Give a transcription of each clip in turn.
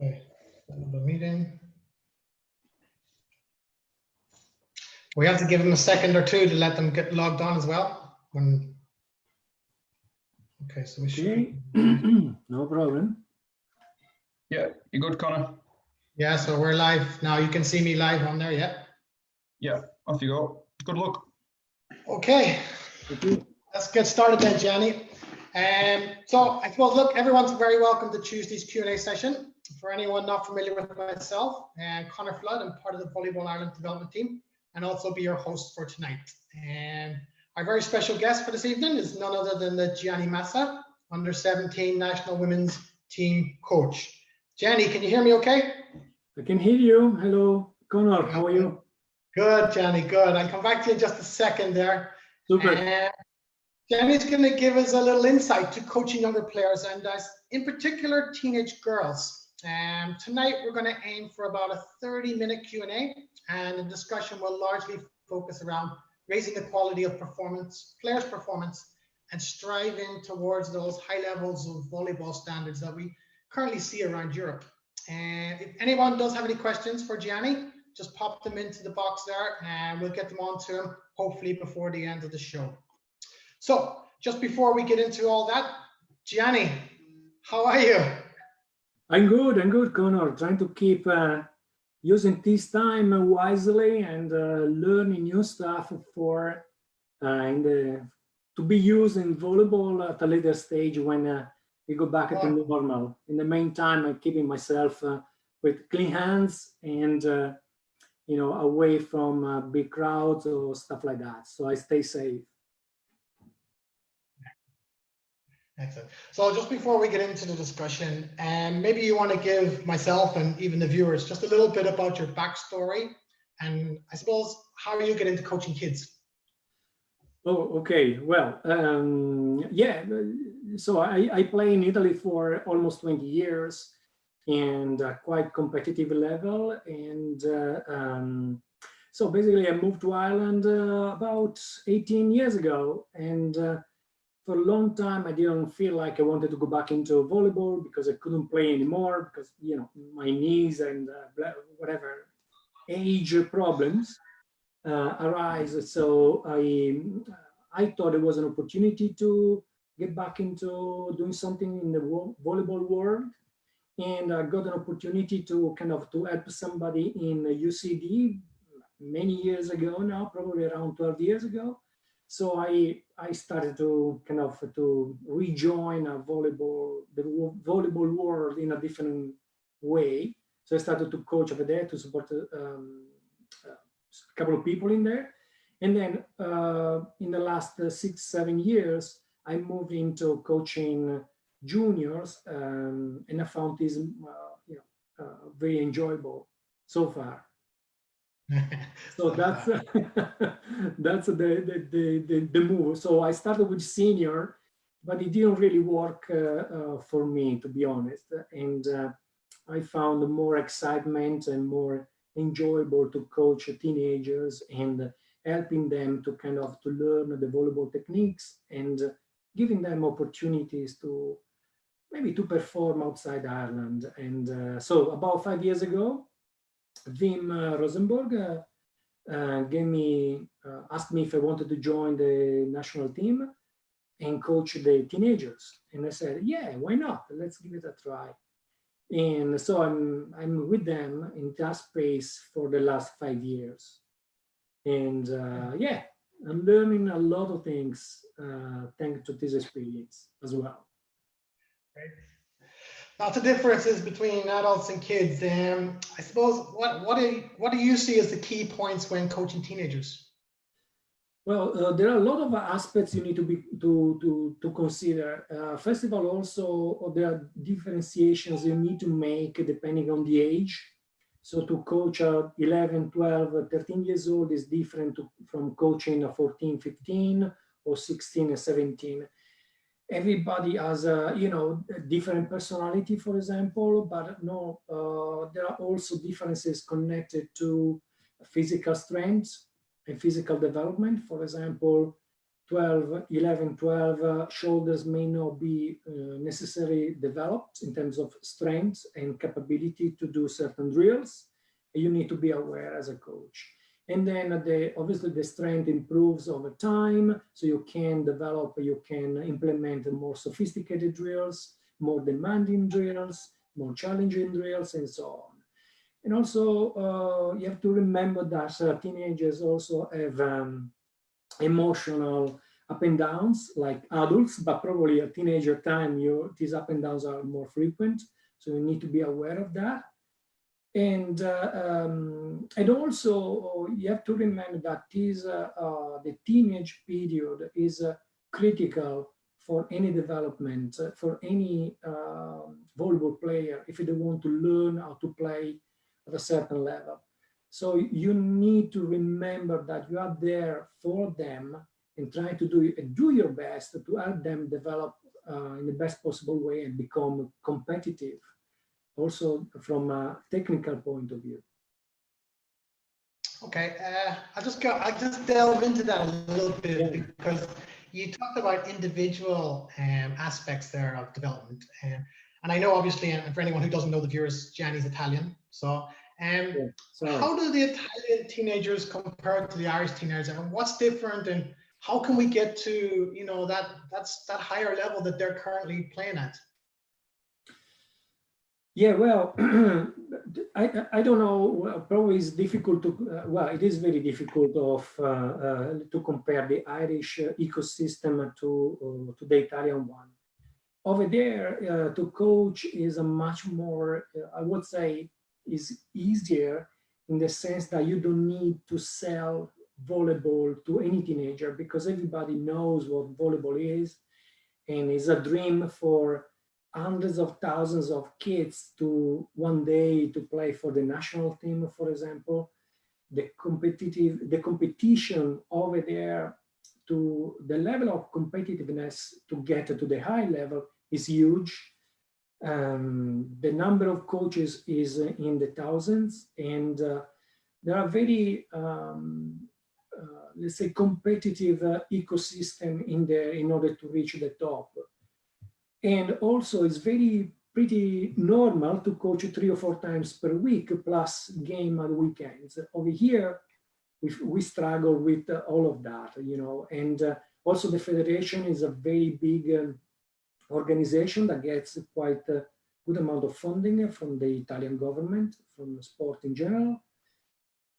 Okay, the meeting. We have to give them a second or two to let them get logged on as well. Okay, so we should. No problem. Yeah, you good, Connor? Yeah, so we're live now. You can see me live on there, yeah? Yeah, off you go. Good luck. Okay, let's get started then, Gianni. So I suppose, look, everyone's very welcome to Tuesday's Q&A session. For anyone not familiar with myself, Connor Flood, I'm part of the Volleyball Ireland development team and also be your host for tonight. Our very special guest for this evening is none other than the Gianni Massa, under 17 national women's team coach. Gianni, can you hear me okay? I can hear you. Hello, Connor, how are you? Good, Gianni, good. I'll come back to you in just a second there. Super. Gianni's going to give us a little insight to coaching younger players and in particular teenage girls. Tonight we're going to aim for about a 30-minute Q&A, and the discussion will largely focus around raising the quality of players' performance and striving towards those high levels of volleyball standards that we currently see around Europe. And if anyone does have any questions for Gianni, just pop them into the box there and we'll get them on to him hopefully before the end of the show. So just before we get into all that, Gianni, how are you? I'm good, Connor. Trying to keep using this time wisely and learning new stuff for to be used in volleyball at a later stage when we go back to normal. In the meantime, I'm keeping myself with clean hands and away from big crowds or stuff like that. So I stay safe. Excellent. So just before we get into the discussion, maybe you want to give myself and even the viewers just a little bit about your backstory and I suppose how you get into coaching kids. Oh, okay. Well, yeah. So I play in Italy for almost 20 years and quite competitive level. And so basically I moved to Ireland about 18 years ago. And for a long time, I didn't feel like I wanted to go back into volleyball because I couldn't play anymore because, my knees and whatever age problems arise. So I thought it was an opportunity to get back into doing something in the volleyball world. And I got an opportunity to help somebody in UCD many years ago now, probably around 12 years ago. So I started to to rejoin the volleyball world in a different way. So I started to coach over there to support a couple of people in there. And then in the last 6-7 years, I moved into coaching juniors, and I found this very enjoyable so far. So that's that's the move. So I started with senior, but it didn't really work for me, to be honest. And I found more excitement and more enjoyable to coach teenagers and helping them to to learn the volleyball techniques and giving them opportunities to maybe to perform outside Ireland. And so about 5 years ago, Wim Rosenborg asked me if I wanted to join the national team and coach the teenagers. And I said, yeah, why not? Let's give it a try. And so I'm with them in that space for the last 5 years. And yeah, I'm learning a lot of things thanks to this experience as well. Great. Now, the differences between adults and kids. I suppose what do you see as the key points when coaching teenagers? Well, there are a lot of aspects you need to consider. First of all, also there are differentiations you need to make depending on the age. So to coach a 11, 12, 13 years old is different from coaching a 14, 15 or 16 or 17. Everybody has a different personality, for example, but no, there are also differences connected to physical strength and physical development. For example, 12, 11, 12, shoulders may not be necessarily developed in terms of strength and capability to do certain drills. You need to be aware as a coach. And then obviously the strength improves over time, so you can develop, you can implement more sophisticated drills, more demanding drills, more challenging drills, and so on. And also you have to remember that teenagers also have emotional up and downs like adults, but probably at teenager time, these up and downs are more frequent. So you need to be aware of that. And also you have to remember that the teenage period is critical for any development, for any volleyball player, if they want to learn how to play at a certain level. So you need to remember that you are there for them and try to do your best to help them develop in the best possible way and become competitive, also from a technical point of view. Okay, I'll just delve into that a little bit because you talked about individual aspects there of development, and I know obviously, and for anyone who doesn't know the viewers, Gianni's Italian. So, how do the Italian teenagers compare to the Irish teenagers, and what's different, and how can we get to that higher level that they're currently playing at? Yeah, well, I don't know. Probably it's difficult to. Well, it is very difficult to compare the Irish ecosystem to the Italian one. Over there, to coach is a much more, I would say, is easier in the sense that you don't need to sell volleyball to any teenager because everybody knows what volleyball is, and it's a dream for hundreds of thousands of kids to one day to play for the national team, for example. The competition over there, to the level of competitiveness to get to the high level is huge. The number of coaches is in the thousands, and there are very, let's say, competitive ecosystem in there in order to reach the top. And also it's pretty normal to coach 3 or 4 times per week plus game at weekends. Over here, we struggle with all of that, and also the federation is a very big organization that gets quite a good amount of funding from the Italian government, from sport in general.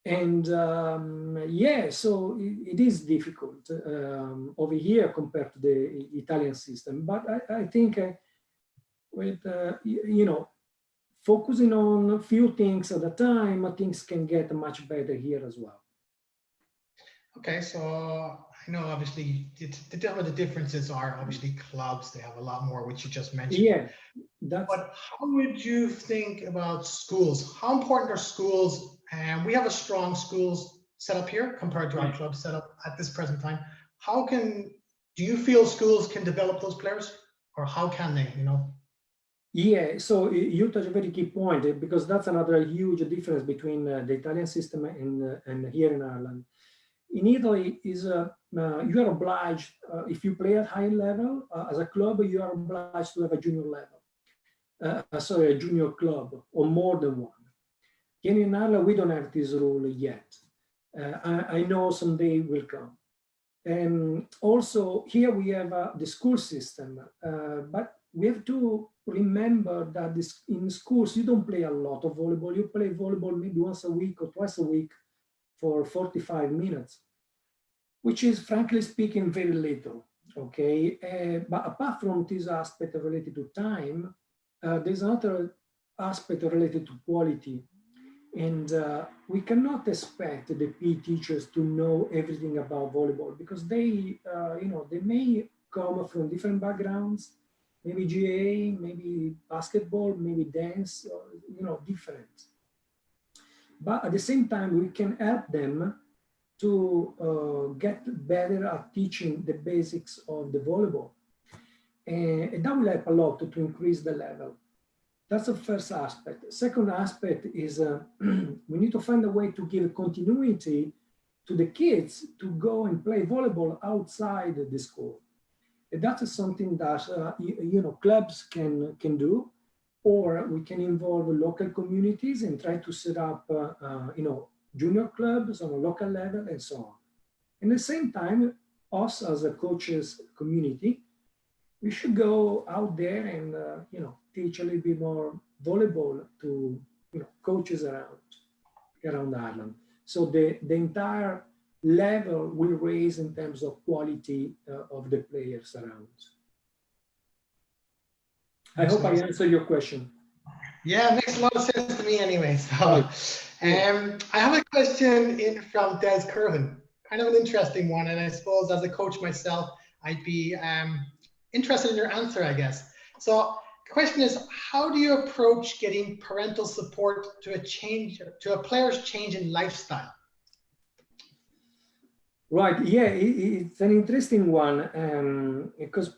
And yeah, so it is difficult over here compared to the Italian system. But I think with, focusing on a few things at a time, things can get much better here as well. Okay, so I know obviously the differences are obviously clubs, they have a lot more, which you just mentioned. Yeah. But how would you think about schools? How important are schools? And we have a strong schools set up here compared to our club set up at this present time. Do you feel schools can develop those players, or how can they, Yeah, so you touch a very key point because that's another huge difference between the Italian system and here in Ireland. In Italy, you are obliged, if you play at high level, as a club, you are obliged to have a junior level. A junior club or more than one. Here in Ireland, we don't have this rule yet. I know someday will come. And also here we have the school system, but we have to remember that in schools, you don't play a lot of volleyball. You play volleyball maybe once a week or twice a week for 45 minutes, which is, frankly speaking, very little, okay? But apart from this aspect related to time, there's another aspect related to quality. And we cannot expect the PE teachers to know everything about volleyball because they may come from different backgrounds, maybe GA, maybe basketball, maybe dance, different. But at the same time, we can help them to get better at teaching the basics of the volleyball. And that will help a lot to increase the level. That's the first aspect. Second aspect is we need to find a way to give continuity to the kids to go and play volleyball outside the school. And that is something that clubs can do, or we can involve local communities and try to set up junior clubs on a local level and so on. At the same time, us as a coaches community, we should go out there and teach a little bit more volleyball to coaches around Ireland. So the entire level will raise in terms of quality of the players around. I hope I answered your question. Yeah, it makes a lot of sense to me anyway. So, I have a question in from Des Curvin, kind of an interesting one, and I suppose as a coach myself, I'd be interested in your answer, I guess. So the question is, how do you approach getting parental support to a player's change in lifestyle? Right. Yeah, it's an interesting one because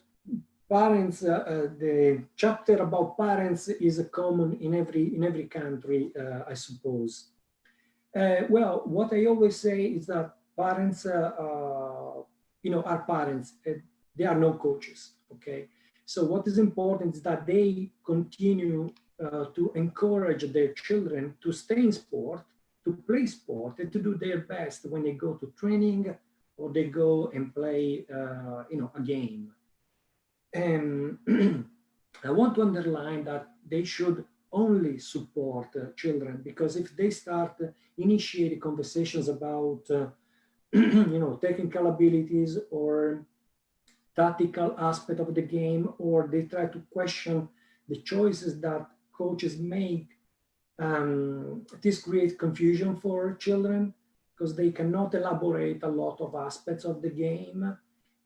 parents. The chapter about parents is common in every country, I suppose. Well, what I always say is that parents, are parents. They are no coaches. Okay. So what is important is that they continue to encourage their children to stay in sport, to play sport, and to do their best when they go to training or they go and play, a game. And I want to underline that they should only support children, because if they start initiating conversations about, technical abilities or tactical aspect of the game, or they try to question the choices that coaches make, this creates confusion for children because they cannot elaborate a lot of aspects of the game.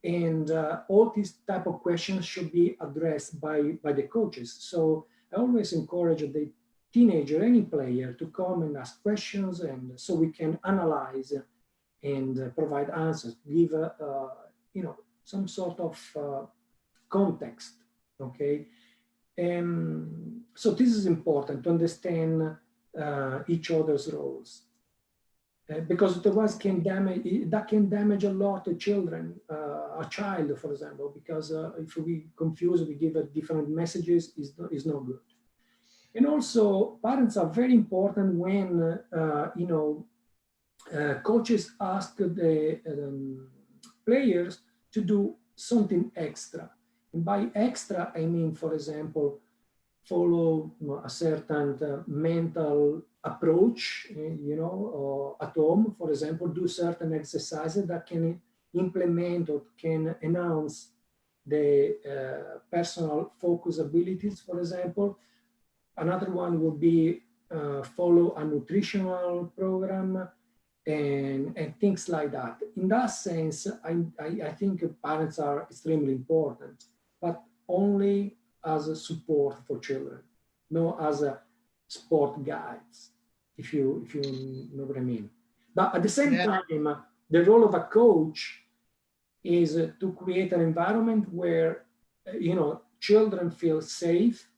And all these type of questions should be addressed by the coaches. So I always encourage the teenager, any player, to come and ask questions, and so we can analyze and provide answers, give some sort of context. Okay, so this is important to understand each other's roles. Because otherwise can damage a lot of children, a child, for example, because if we confuse, we give different messages, is no good. And also, parents are very important when coaches ask the players to do something extra. And by extra, I mean, for example, follow a certain mental approach, or at home, for example, do certain exercises that can implement or can enhance the personal focus abilities, for example. Another one would be follow a nutritional program and things like that. In that sense, I think parents are extremely important, but only as a support for children, no as a sport guides, if you know what I mean. But at the same time, the role of a coach is to create an environment where children feel safe,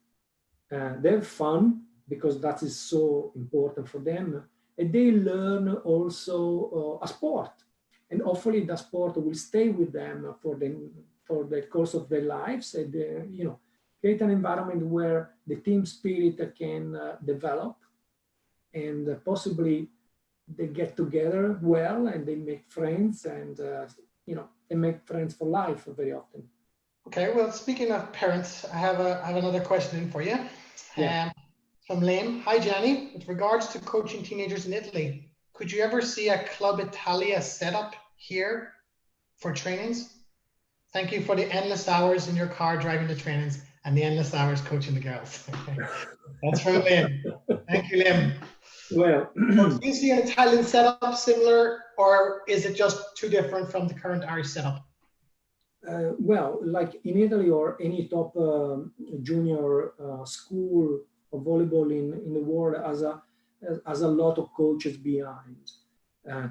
they're fun, because that is so important for them, and they learn also a sport, and hopefully that sport will stay with them for the course of their lives, and create an environment where the team spirit can develop, and possibly they get together well and they make friends, and they make friends for life very often. Okay, well, speaking of parents, I have another question for you. Yeah. From Liam. Hi, Gianni. With regards to coaching teenagers in Italy, could you ever see a Club Italia set up here for trainings? Thank you for the endless hours in your car driving the trainings and the endless hours coaching the girls. That's from Liam. Thank you, Liam. Well, do you see an Italian setup similar, or is it just too different from the current Irish setup? Well, like in Italy or any top junior school of volleyball in the world, has a lot of coaches behind.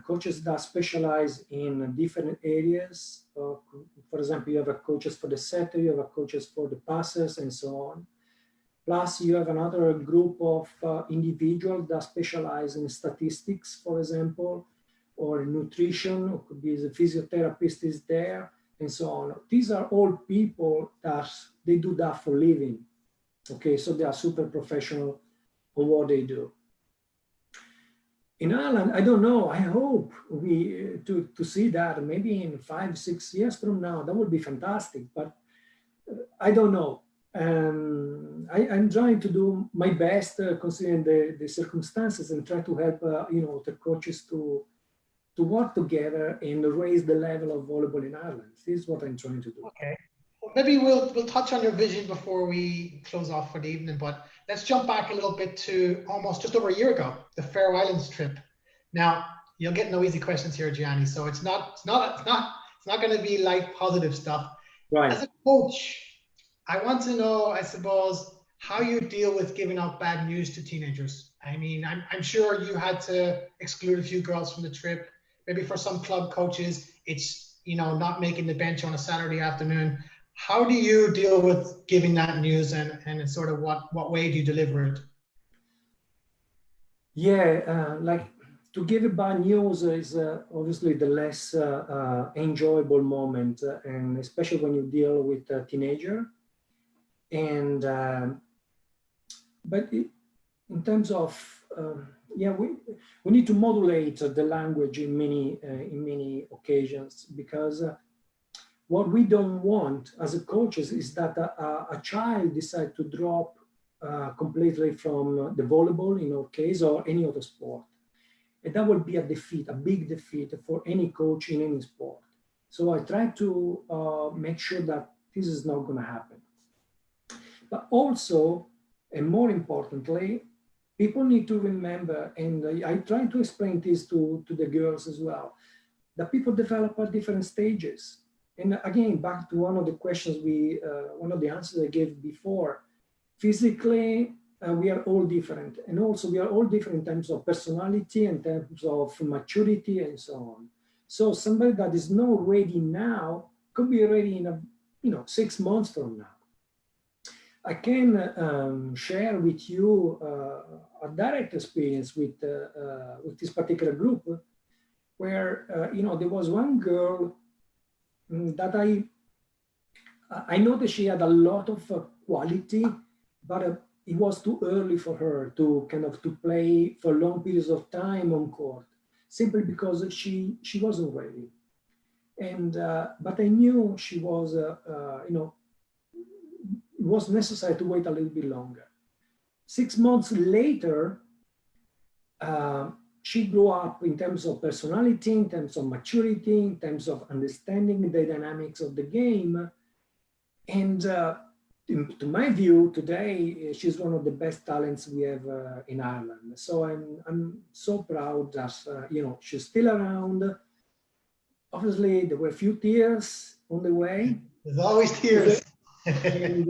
Coaches that specialize in different areas. For example, you have a coaches for the setter, you have a coaches for the passers, and so on. Plus, you have another group of individuals that specialize in statistics, for example, or nutrition, or could be the physiotherapist is there, and so on. These are all people that they do that for living. Okay, so they are super professional on what they do. In Ireland, I don't know. I hope we to see that maybe in 5-6 years from now. That would be fantastic. But I don't know. I'm trying to do my best considering the circumstances and try to help the coaches to work together and raise the level of volleyball in Ireland. This is what I'm trying to do. Okay. Well, maybe we'll touch on your vision before we close off for the evening, but let's jump back a little bit to almost just over a year ago, the Faroe Islands trip. Now, you'll get no easy questions here, Gianni. So it's not going to be light positive stuff. Right. As a coach, I want to know, I suppose, how you deal with giving out bad news to teenagers. I mean, I'm sure you had to exclude a few girls from the trip. Maybe for some club coaches, it's, not making the bench on a Saturday afternoon. How do you deal with giving that news and sort of what way do you deliver it? Yeah, like to give bad news is obviously the less enjoyable moment, and especially when you deal with a teenager. And but in terms of we need to modulate the language in many occasions, because what we don't want as a coaches is that a child decide to drop completely from the volleyball in our case or any other sport, and that would be a defeat, a big defeat for any coach in any sport. So I try to make sure that this is not going to happen. But also, and more importantly, people need to remember, and I try to explain this to the girls as well, that people develop at different stages. And again, back to one of the questions one of the answers I gave before, physically, we are all different. And also we are all different in terms of personality, in terms of maturity, and so on. So somebody that is not ready now could be ready in 6 months from now. I can share with you a direct experience with this particular group, where there was one girl that I noticed she had a lot of quality, but it was too early for her to play for long periods of time on court, simply because she wasn't ready. And but I knew she was it was necessary to wait a little bit longer. 6 months later, she grew up in terms of personality, in terms of maturity, in terms of understanding the dynamics of the game. And to my view, today, she's one of the best talents we have in Ireland. So I'm so proud that, she's still around. Obviously, there were a few tears on the way. There's always tears. And,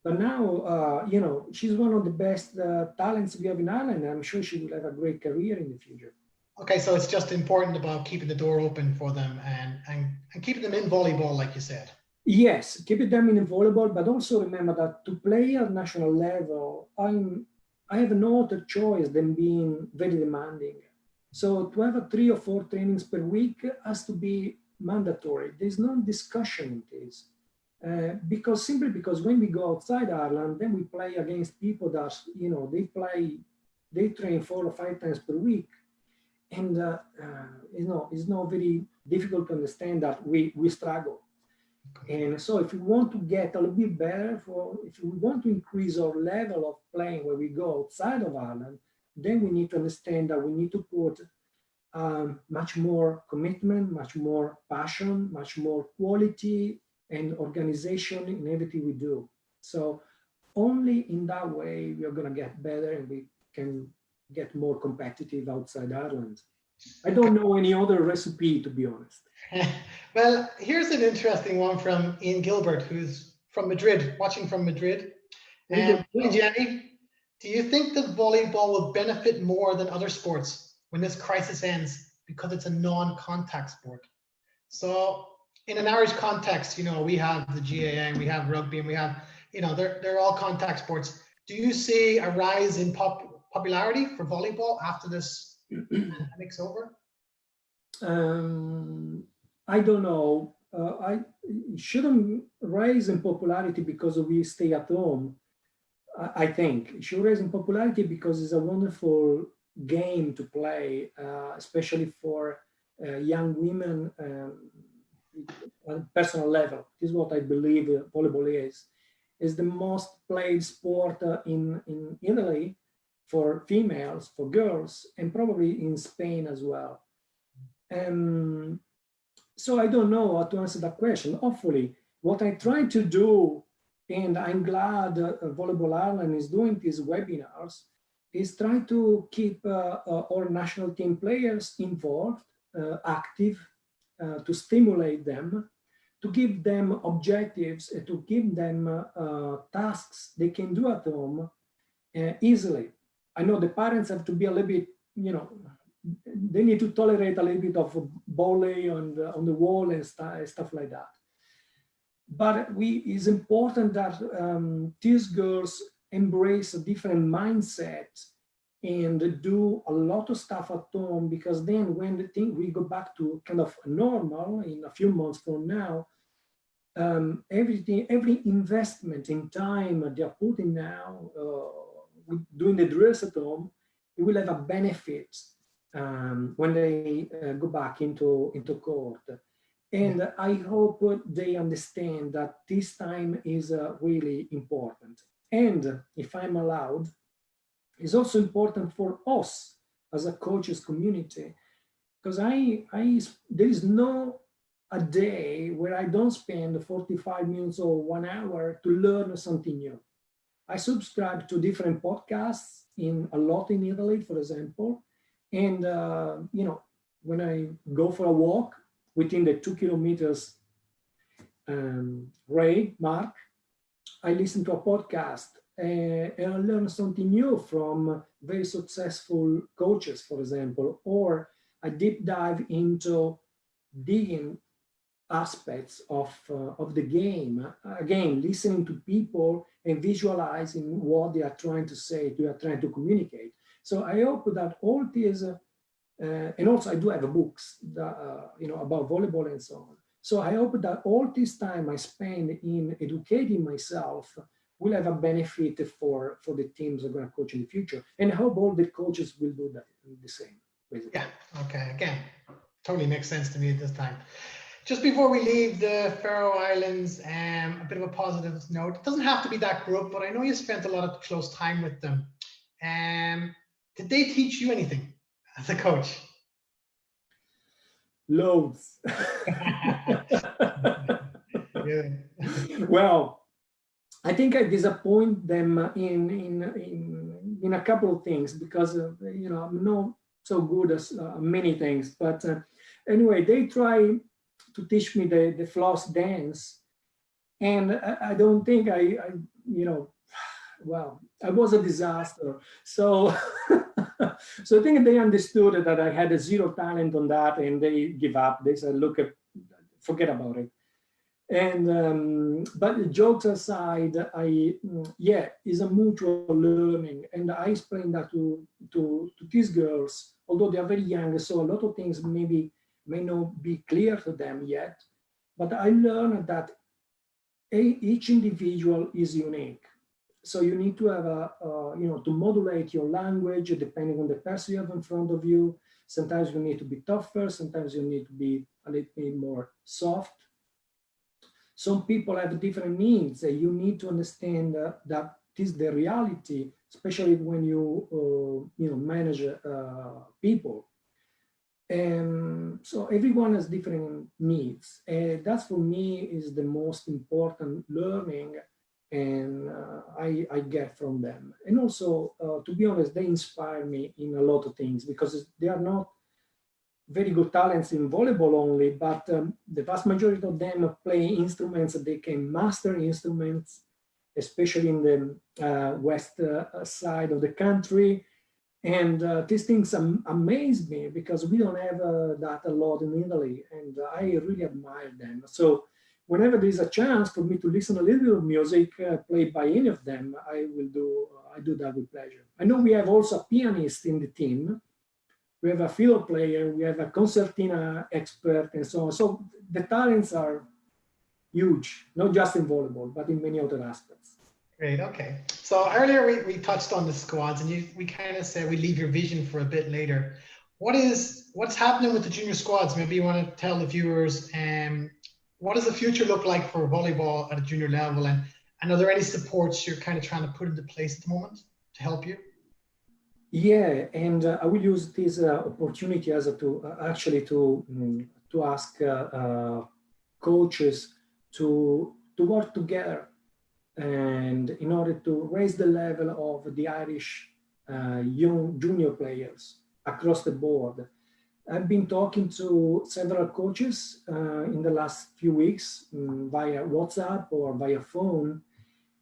but now, she's one of the best talents we have in Ireland. I'm sure she will have a great career in the future. Okay, so it's just important about keeping the door open for them and keeping them in volleyball, like you said. Yes, keeping them in volleyball, but also remember that to play at national level, I have no other choice than being very demanding. So to have 3 or 4 trainings per week has to be mandatory. There's no discussion in this. Simply because when we go outside Ireland, then we play against people that, they train 4 or 5 times per week. And, it's not very difficult to understand that we struggle. And so if we want to get a little bit better, if we want to increase our level of playing where we go outside of Ireland, then we need to understand that we need to put much more commitment, much more passion, much more quality and organization in everything we do. So only in that way we are going to get better and we can get more competitive outside Ireland. I don't know any other recipe, to be honest. Well, here's an interesting one from Ian Gilbert, who's from Madrid, watching from Madrid. Gianni, do you think that volleyball will benefit more than other sports when this crisis ends because it's a non-contact sport? So in an Irish context, we have the GAA and we have rugby and we have, they're all contact sports. Do you see a rise in popularity for volleyball after this pandemic's over? I don't know. I shouldn't rise in popularity because we stay at home. I think it should rise in popularity because it's a wonderful game to play, especially for young women on a personal level. This is what I believe volleyball is. It's the most played sport in Italy for females, for girls, and probably in Spain as well. So I don't know how to answer that question. Hopefully, what I try to do, and I'm glad Volleyball Ireland is doing these webinars, is try to keep our national team players involved, active, to stimulate them, to give them objectives, to give them tasks they can do at home easily. I know the parents have to be a little bit, they need to tolerate a little bit of volley on the wall and stuff like that. But it's important that these girls embrace a different mindset and do a lot of stuff at home, because then when we go back to kind of normal in a few months from now, every investment in time they're putting now, doing the drills at home, it will have a benefit when they go back into court. And I hope they understand that this time is really important. And if I'm allowed, it's also important for us as a coaches community, because there is no a day where I don't spend 45 minutes or 1 hour to learn something new. I subscribe to different podcasts a lot in Italy, for example. And, when I go for a walk within the 2 kilometers mark, I listen to a podcast and I learn something new from very successful coaches, for example, or I deep dive into digging aspects of the game. Again, listening to people and visualizing what they are trying to say, they are trying to communicate. So I hope that all these, and also I do have books that, about volleyball and so on. So I hope that all this time I spend in educating myself will have a benefit for the teams I'm going to coach in the future. And I hope all the coaches will do that the same, basically. Yeah, okay, again, totally makes sense to me at this time. Just before we leave the Faroe Islands, a bit of a positive note. It doesn't have to be that group, but I know you spent a lot of close time with them. Did they teach you anything as a coach? Loads. Yeah. Well, I think I disappoint them in a couple of things, because I'm not so good as many things. But anyway, they try to teach me the floss dance, and I don't think I was a disaster. So so I think they understood that I had a zero talent on that, and they give up. They said, look, forget about it. And but jokes aside, it's a mutual learning, and I explained that to these girls, although they are very young, so a lot of things may not be clear to them yet. But I learned that each individual is unique. So you need to have to modulate your language depending on the person you have in front of you. Sometimes you need to be tougher. Sometimes you need to be a little bit more soft. Some people have different needs. You need to understand that this is the reality, especially when you manage people. And so everyone has different needs. And that's, for me, is the most important learning and I get from them. And also, to be honest, they inspire me in a lot of things, because they are not very good talents in volleyball only, but the vast majority of them play instruments. They can master instruments, especially in the west side of the country. And these things amaze me, because we don't have that a lot in Italy, and I really admire them. So whenever there is a chance for me to listen a little bit of music played by any of them, I do that with pleasure. I know we have also a pianist in the team, we have a field player, we have a concertina expert, and so on. So the talents are huge, not just in volleyball, but in many other aspects. Great. Okay. So earlier we touched on the squads, and we kind of said we leave your vision for a bit later. What's happening with the junior squads? Maybe you want to tell the viewers, what does the future look like for volleyball at a junior level, and are there any supports you're kind of trying to put into place at the moment to help you? Yeah, and I will use this opportunity as to ask coaches to work together, and in order to raise the level of the Irish young junior players across the board. I've been talking to several coaches in the last few weeks via WhatsApp or via phone,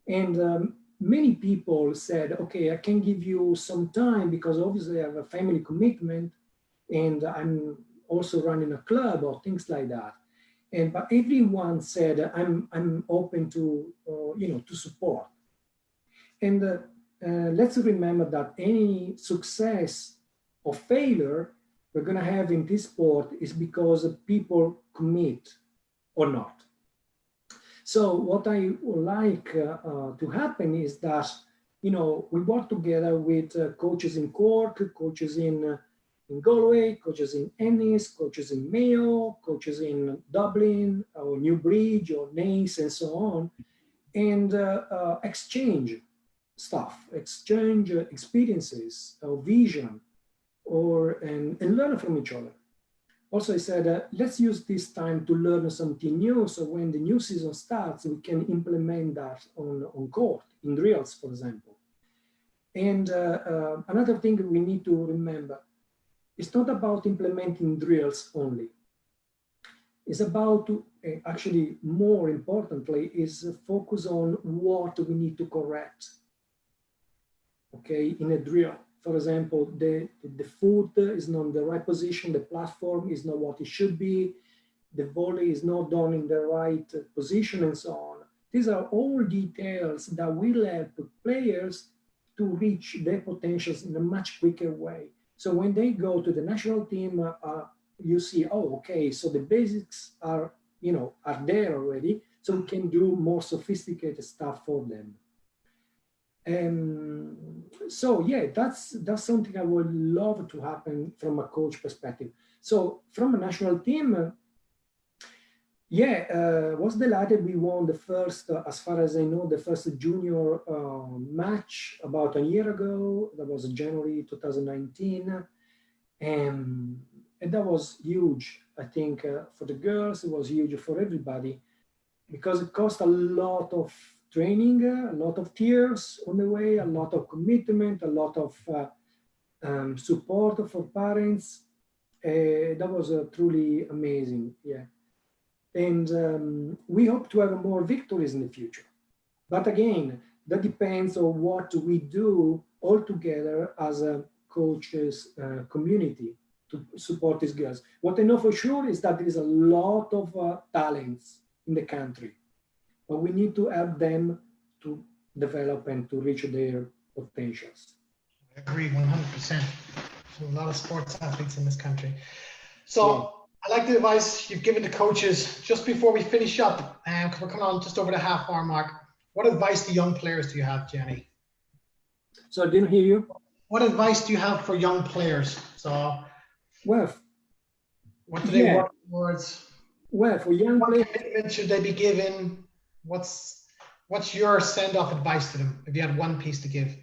and many people said, okay, I can give you some time because obviously I have a family commitment and I'm also running a club or things like that. But everyone said, I'm open to, to support. And let's remember that any success or failure we're going to have in this sport is because people commit or not. So what I would like to happen is that, we work together with coaches in Cork, coaches in Galway, coaches in Ennis, coaches in Mayo, coaches in Dublin or Newbridge or Naas and so on, and exchange stuff, exchange experiences or vision, and learn from each other. Also, I said, let's use this time to learn something new. So when the new season starts, we can implement that on court, in drills, for example. And another thing we need to remember, it's not about implementing drills only. It's about, actually, more importantly, is focus on what we need to correct, okay, in a drill. For example, the foot is not in the right position, the platform is not what it should be, the volley is not done in the right position, and so on. These are all details that will help players to reach their potentials in a much quicker way. So when they go to the national team, you see, oh, okay, so the basics are there already, so we can do more sophisticated stuff for them. So yeah, that's something I would love to happen from a coach perspective. So from a national team, was delighted we won the first, as far as I know, the first junior match about a year ago. That was January 2019, and that was huge. I think for the girls, it was huge for everybody because it cost a lot of training, a lot of tears on the way, a lot of commitment, a lot of support for parents. That was truly amazing, yeah. And we hope to have more victories in the future. But again, that depends on what we do all together as a coaches community to support these girls. What I know for sure is that there is a lot of talents in the country, but we need to help them to develop and to reach their potentials. I agree 100%. There's a lot of sports athletes in this country. So yeah. I like the advice you've given to coaches. Just before we finish up, because we're coming on just over the half-hour mark, what advice to young players do you have, Gianni? So I didn't hear you. What advice do you have for young players? So, well, what do they work towards? Well, for young players, what commitment should they be given? What's your send-off advice to them if you had one piece to give?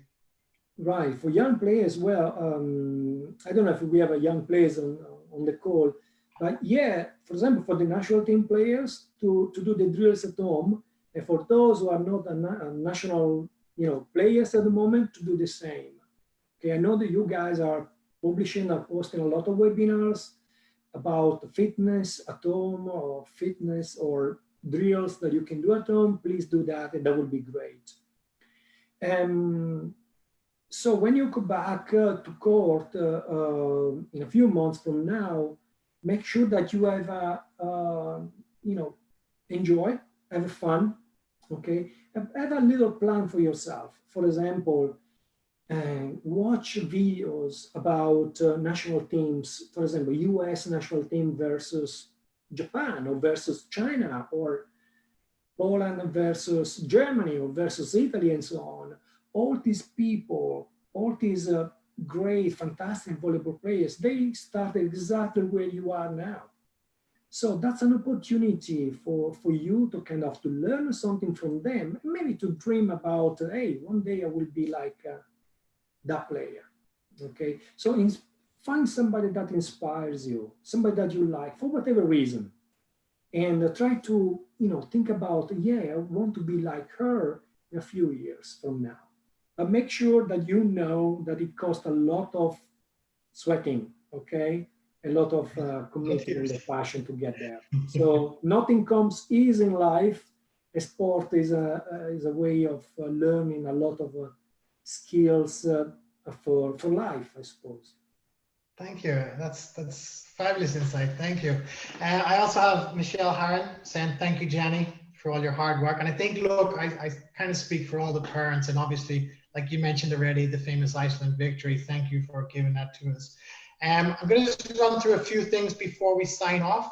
Right, for young players, well, I don't know if we have a young players on the call, but yeah, for example, for the national team players to do the drills at home, and for those who are not a national, players at the moment, to do the same. Okay, I know that you guys are publishing and posting a lot of webinars about fitness at home or fitness or drills that you can do at home. Please do that, and that would be great. So when you go back to court in a few months from now, make sure that you have enjoy, have fun, okay? Have a little plan for yourself. For example, watch videos about national teams, for example, US national team versus Japan or versus China, or Poland versus Germany or versus Italy, and so on. All these people, all these great, fantastic volleyball players, they started exactly where you are now. So that's an opportunity for you to kind of to learn something from them, maybe to dream about, hey, one day I will be like that player. Okay, so find somebody that inspires you, somebody that you like for whatever reason, and try to think about, yeah, I want to be like her in a few years from now. But make sure that you know that it costs a lot of sweating, okay, a lot of commitment and passion to get there. So nothing comes easy in life. A sport is a way of learning a lot of skills for life, I suppose. Thank you. That's fabulous insight. Thank you. I also have Michelle Harron saying thank you, Gianni, for all your hard work. And I think, look, I kind of speak for all the parents, and obviously, like you mentioned already, the famous Iceland victory. Thank you for giving that to us. I'm going to just run through a few things before we sign off.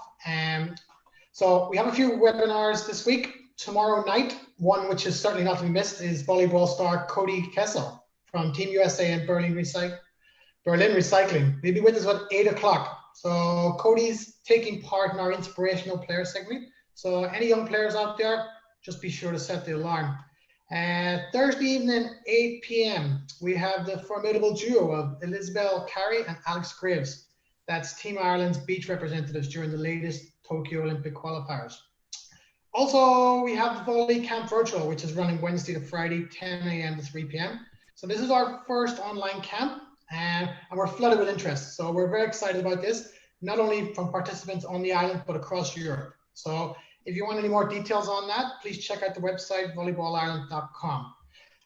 So we have a few webinars this week. Tomorrow night, one which is certainly not to be missed is volleyball star Cody Kessel from Team USA and Berlin Recycling. He'll be with us at 8 o'clock. So Cody's taking part in our inspirational player segment. So any young players out there, just be sure to set the alarm. Thursday evening, 8 p.m., we have the formidable duo of Elizabeth Carey and Alex Graves. That's Team Ireland's beach representatives during the latest Tokyo Olympic qualifiers. Also, we have the Volley Camp Virtual, which is running Wednesday to Friday, 10 a.m. to 3 p.m. So this is our first online camp, and we're flooded with interest. So we're very excited about this, not only from participants on the island, but across Europe. So if you want any more details on that, please check out the website, volleyballireland.com.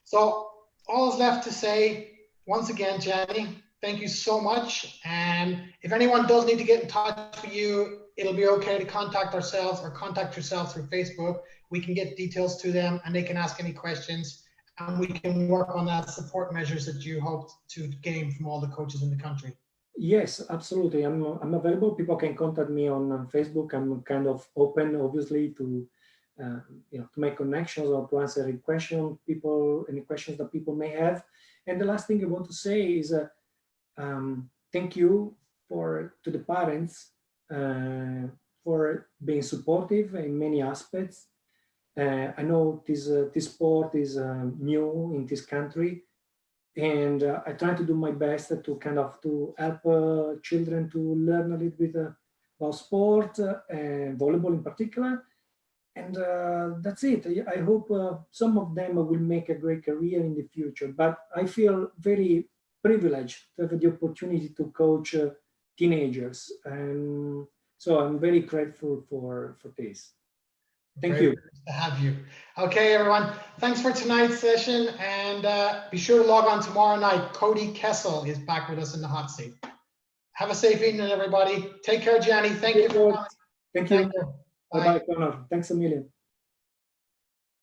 So all is left to say, once again, Gianni, thank you so much. And if anyone does need to get in touch with you, it'll be okay to contact ourselves or contact yourself through Facebook. We can get details to them and they can ask any questions, and we can work on that support measures that you hope to gain from all the coaches in the country. Yes, absolutely. I'm available. People can contact me on Facebook. I'm kind of open, obviously, to to make connections or to answer any questions that people may have. And the last thing I want to say is thank you to the parents for being supportive in many aspects. I know this sport is new in this country, and I try to do my best to help children to learn a little bit about sport and volleyball in particular. And that's it. I hope some of them will make a great career in the future. But I feel very privileged to have the opportunity to coach teenagers, and so I'm very grateful for this. Thank you. To have you. Okay, everyone. Thanks for tonight's session, and be sure to log on tomorrow night. Cody Kessel is back with us in the hot seat. Have a safe evening, everybody. Take care, Gianni. Thank you for coming. Thank you. Bye-bye, Connor. Thanks a million.